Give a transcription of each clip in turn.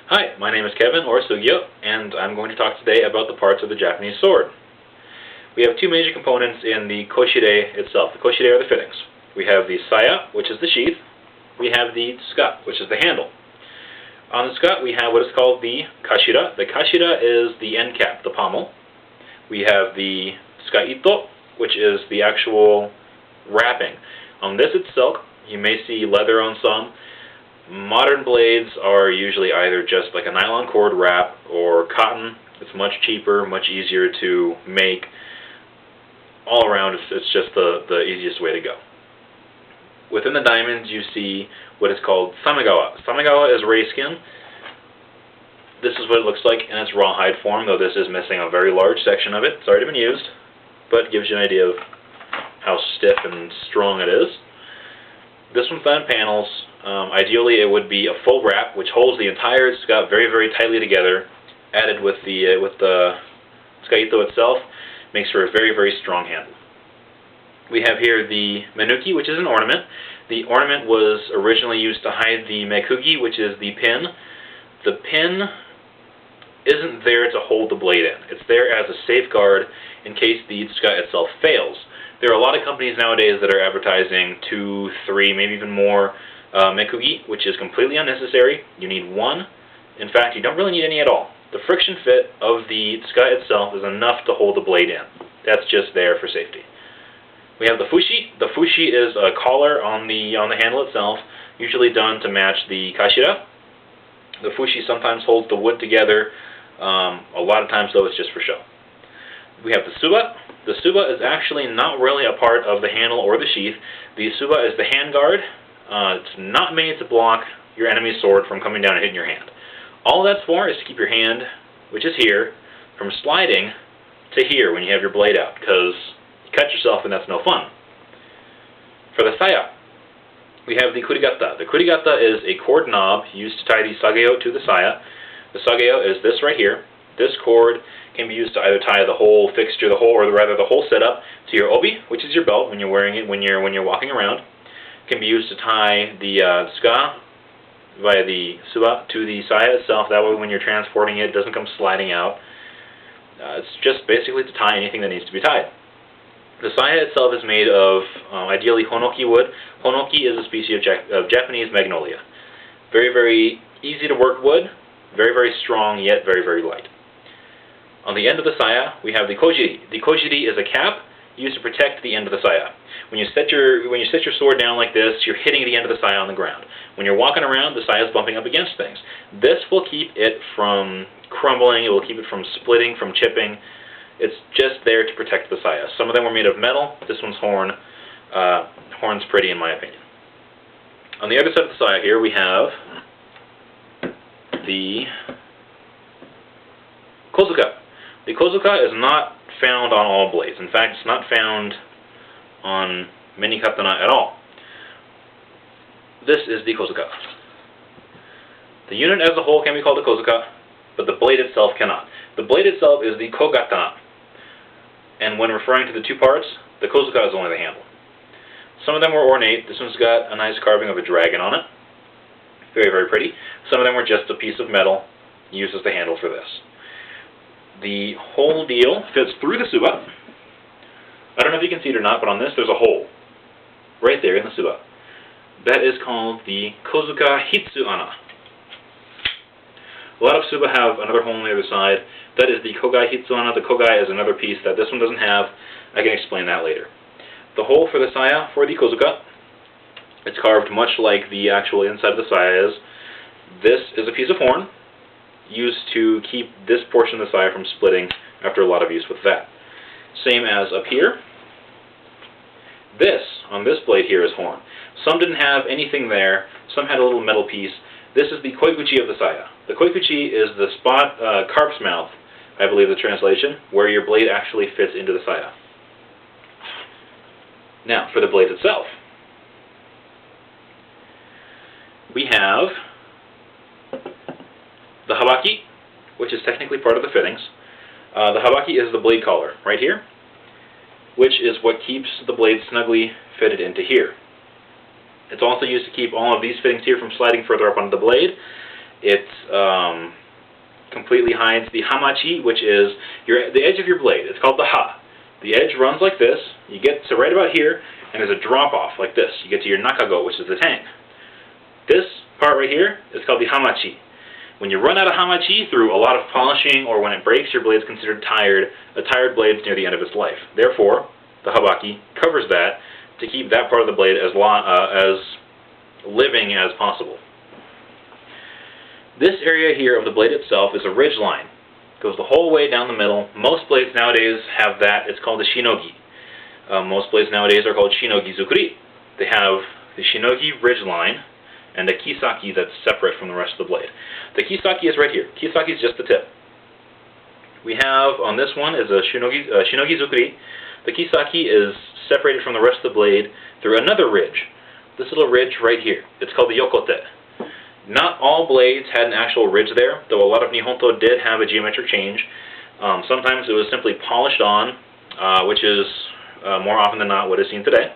Hi, my name is Kevin, or Sageo, and I'm going to talk today about the parts of the Japanese sword. We have two major components in the Kojiri itself. The Kojiri are the fittings. We have the saya, which is the sheath. We have the tsuka, which is the handle. On the tsuka, we have what is called the Kashira. The Kashira is the end cap, the pommel. We have the Tsuka-ito, which is the actual wrapping. On this it's silk. You may see leather on some. Modern blades are usually either just like a nylon cord wrap or cotton. It's much cheaper, much easier to make. All around, it's just the easiest way to go. Within the diamonds, you see what is called Samegawa. Samegawa is Rayskin. This is what it looks like in its rawhide form, though this is missing a very large section of it. It's already been used, but it gives you an idea of how stiff and strong it is. This one's done in panels. Ideally, it would be a full wrap, which holds the entire tsuka very, very tightly together. Added with the Tsuka-ito itself, makes for a very, very strong handle. We have here the menuki, which is an ornament. The ornament was originally used to hide the mekugi, which is the pin. The pin isn't there to hold the blade in. It's there as a safeguard in case the tsuka itself fails. There are a lot of companies nowadays that are advertising 2, 3, maybe even more mekugi, which is completely unnecessary. You need one. In fact, you don't really need any at all. The friction fit of the tsuka itself is enough to hold the blade in. That's just there for safety. We have the Fuchi. The Fuchi is a collar on the handle itself, usually done to match the Kashira. The Fuchi sometimes holds the wood together. A lot of times, though, it's just for show. We have the tsuba. The tsuba is actually not really a part of the handle or the sheath. The tsuba is the handguard. It's not made to block your enemy's sword from coming down and hitting your hand. All that's for is to keep your hand, which is here, from sliding to here when you have your blade out, because you cut yourself and that's no fun. For the saya, we have the Kurigata. The Kurigata is a cord knob used to tie the Sageo to the saya. The Sageo is this right here. This cord can be used to either tie the whole fixture, or rather the whole setup, to your obi, which is your belt when you're wearing it when you're walking around. It can be used to tie the tsuka via the tsuba to the saya itself. That way, when you're transporting it, it doesn't come sliding out. It's just basically to tie anything that needs to be tied. The saya itself is made of ideally honoki wood. Honoki is a species of Japanese magnolia. Very, very easy to work wood. Very, very strong, yet very, very light. On the end of the saya, we have the Kojiri. The Kojiri is a cap used to protect the end of the saya. When you set your sword down like this, you're hitting the end of the saya on the ground. When you're walking around, the saya is bumping up against things. This will keep it from crumbling. It will keep it from splitting, from chipping. It's just there to protect the saya. Some of them were made of metal. This one's horn. Horn's pretty, in my opinion. On the other side of the saya here, we have the kozuka. The kozuka is not found on all blades. In fact, it's not found on many katana at all. This is the kozuka. The unit as a whole can be called a kozuka, but the blade itself cannot. The blade itself is the kogatana. And when referring to the two parts, the kozuka is only the handle. Some of them were ornate. This one's got a nice carving of a dragon on it. Very, very pretty. Some of them were just a piece of metal used as the handle for this. The whole deal fits through the tsuba. I don't know if you can see it or not, but on this there's a hole right there in the tsuba. That is called the kozuka hitsuana. A lot of tsuba have another hole on the other side. That is the kogai hitsuana. The kogai is another piece that this one doesn't have. I can explain that later. The hole for the saya, for the kozuka, it's carved much like the actual inside of the saya is. This is a piece of horn used to keep this portion of the saya from splitting after a lot of use with that. Same as up here. This, on this blade here, is horn. Some didn't have anything there. Some had a little metal piece. This is the Koiguchi of the saya. The Koiguchi is the spot, Carps mouth, I believe the translation, where your blade actually fits into the saya. Now, for the blade itself, we have the habaki, which is technically part of the fittings. The habaki is the blade collar right here, which is what keeps the blade snugly fitted into here. It's also used to keep all of these fittings here from sliding further up onto the blade, It completely hides the hamachi, which is the edge of your blade. It's called the ha. The edge runs like this. You get to right about here, and there's a drop off like this. You get to your nakago, which is the tang. This part right here is called the hamachi. When you run out of hamachi through a lot of polishing or when it breaks, your blade is considered tired. A tired blade is near the end of its life. Therefore, the habaki covers that to keep that part of the blade as living as possible. This area here of the blade itself is a ridge line. It goes the whole way down the middle. Most blades nowadays have that. It's called the shinogi. Most blades nowadays are called shinogi zukuri. They have the shinogi ridge line and the kisaki that's separate from the rest of the blade. The kisaki is right here. Kisaki is just the tip. We have on this one is a shinogi zukuri. The kisaki is separated from the rest of the blade through another ridge. This little ridge right here. It's called the yokote. Not all blades had an actual ridge there, though a lot of nihonto did have a geometric change. Sometimes it was simply polished on, which is more often than not what is seen today.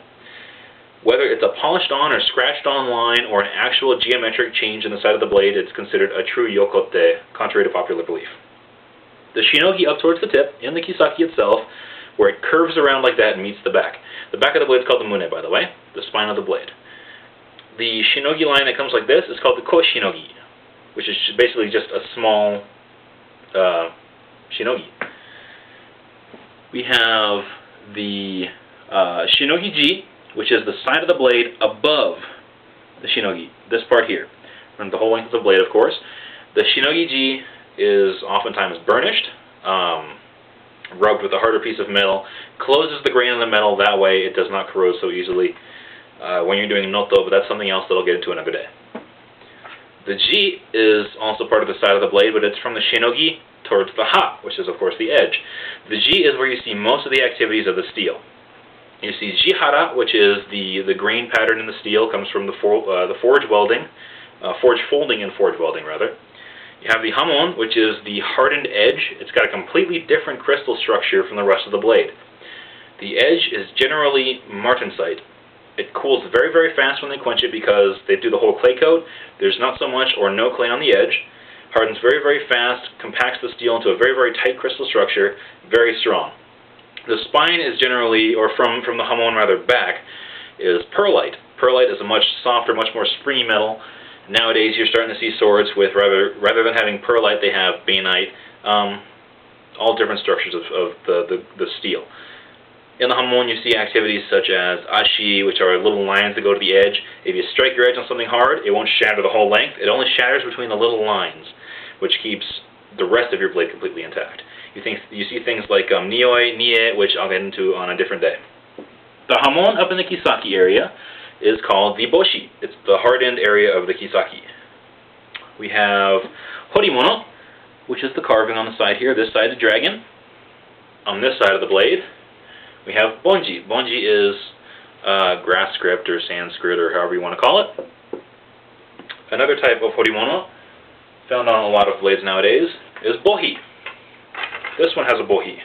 Whether it's a polished on or scratched on line or an actual geometric change in the side of the blade, it's considered a true yokote, contrary to popular belief. The shinogi up towards the tip, in the kisaki itself, where it curves around like that and meets the back. The back of the blade is called the mune, by the way, the spine of the blade. The shinogi line that comes like this is called the koshinogi, which is basically just a small shinogi. We have the shinogi-ji, which is the side of the blade above the shinogi, this part here. Run the whole length of the blade, of course. The shinogi-ji is oftentimes burnished, rubbed with a harder piece of metal, closes the grain of the metal, that way it does not corrode so easily when you're doing noto, but that's something else that I'll get into another day. The ji is also part of the side of the blade, but it's from the shinogi towards the ha, which is of course the edge. The ji is where you see most of the activities of the steel. You see jihara, which is the grain pattern in the steel, comes from the forge welding, forge folding and forge welding rather. You have the hamon, which is the hardened edge. It's got a completely different crystal structure from the rest of the blade. The edge is generally martensite. It cools very, very fast when they quench it because they do the whole clay coat. There's not so much or no clay on the edge. Hardens very, very fast, compacts the steel into a very, very tight crystal structure, very strong. The spine is generally, or from the hamon rather back, is pearlite. Pearlite is a much softer, much more springy metal. Nowadays you're starting to see swords with, rather than having pearlite, they have bainite, all different structures of the steel. In the hamon you see activities such as ashi, which are little lines that go to the edge. If you strike your edge on something hard, it won't shatter the whole length. It only shatters between the little lines, which keeps the rest of your blade completely intact. You see things like nioi, nie, which I'll get into on a different day. The hamon up in the kisaki area is called the boshi. It's the hard end area of the kisaki. We have horimono, which is the carving on the side here. This side is dragon. On this side of the blade, we have bonji. Bonji is grass script or Sanskrit or however you want to call it. Another type of horimono found on a lot of blades nowadays is bohi. This one has a bohi.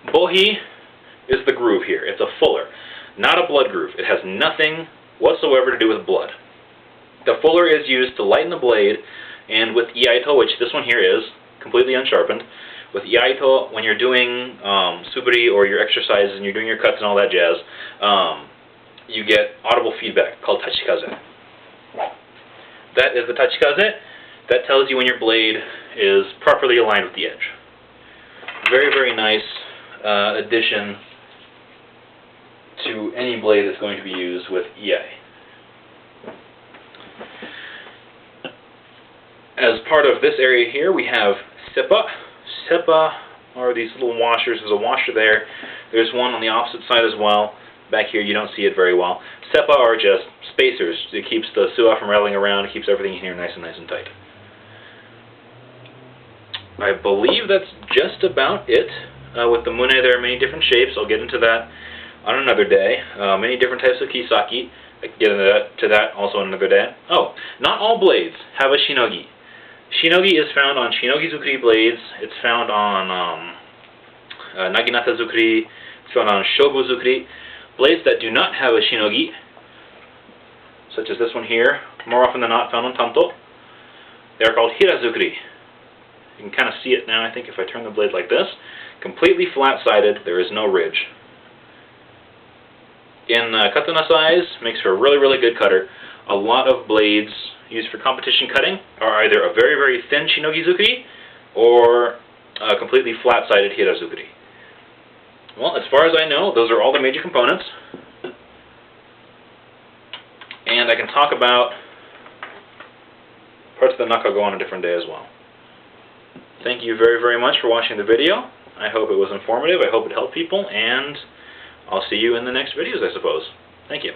Bohi is the groove here. It's a fuller, not a blood groove. It has nothing whatsoever to do with blood. The fuller is used to lighten the blade, and with iaito, which this one here is, completely unsharpened, with iaito, when you're doing suburi or your exercises and you're doing your cuts and all that jazz, you get audible feedback called tachikaze. That is the tachikaze. That tells you when your blade is properly aligned with the edge. Very, very nice addition to any blade that's going to be used with iai. As part of this area here, we have seppa. Seppa are these little washers. There's a washer there. There's one on the opposite side as well. Back here you don't see it very well. Seppa are just spacers. It keeps the suwa from rattling around. It keeps everything in here nice and tight. I believe that's just about it. With the mune, there are many different shapes. I'll get into that on another day. Many different types of kisaki. I can get into that also on another day. Oh, not all blades have a shinogi. Shinogi is found on shinogi zukuri blades. It's found on naginata zukuri. It's found on shobu zukuri. Blades that do not have a shinogi, such as this one here, more often than not found on tanto. They are called hirazukuri. You can kind of see it now, I think, if I turn the blade like this. Completely flat-sided, there is no ridge. In katana size, makes for a really, really good cutter. A lot of blades used for competition cutting are either a very, very thin shinogizukuri or a completely flat-sided hirazukuri. Well, as far as I know, those are all the major components. And I can talk about parts of the knuckle go on a different day as well. Thank you very, very much for watching the video. I hope it was informative. I hope it helped people, and I'll see you in the next videos, I suppose. Thank you.